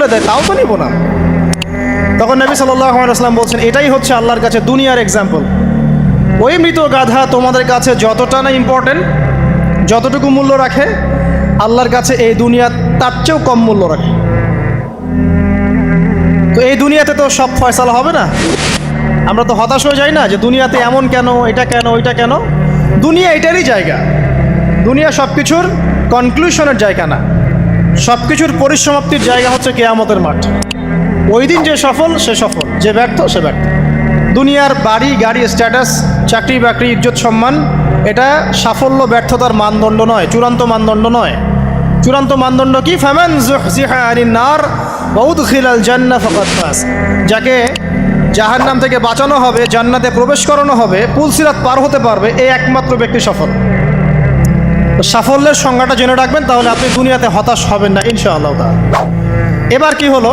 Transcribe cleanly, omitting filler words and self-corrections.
তুলে দেয়, তাও তো নিব না। তখন নবী সাল্লাল্লাহু আলাইহি ওয়াসাল্লাম বলছেন, এটাই হচ্ছে আল্লাহর কাছে দুনিয়ার এক্সাম্পল। ওই মৃত গাধা তোমাদের কাছে যতটা না ইম্পর্টেন্ট, যতটুকু মূল্য রাখে, আল্লাহর কাছে এই দুনিয়া তার চেয়েও কম মূল্য রাখে। তো এই দুনিয়াতে তো সব ফয়সালা হবে না। আমরা তো হতাশ হয়ে যাই না যে দুনিয়াতে এমন কেন, এটা কেন, ওইটা কেন। দুনিয়া এটারই জায়গা। দুনিয়া সব কিছুর কনক্লুশনের জায়গা না, সব কিছুর পরিসমাপ্তির জায়গা হচ্ছে কিয়ামতের মাঠ। ওই দিন যে সফল সে সফল, যে ব্যর্থ সে ব্যর্থ। দুনিয়ার বাড়ি গাড়ি, স্ট্যাটাস, চাকরি বাকরি, ইজ্জত সম্মান, এটা সাফল্য ব্যর্থতার মানদণ্ড নয়, চূড়ান্ত মানদণ্ড নয়। চূড়ান্ত মানদণ্ড কি? ফামান যুহজিহা আনিন নার ওয়া উদখিলাল জান্নাহ ফাকাদ ফাজ। যাকে জাহান্নাম থেকে বাঁচানো হবে, জান্নাতে প্রবেশ করানো হবে, পুলসিরাত পার হতে পারবে, এই একমাত্র ব্যক্তি সফল। তো সাফল্যের সংজ্ঞাটা জেনে রাখবেন, তাহলে আপনি দুনিয়াতে হতাশ হবেন না ইনশাআল্লাহ তাআলা। এবার কি হলো?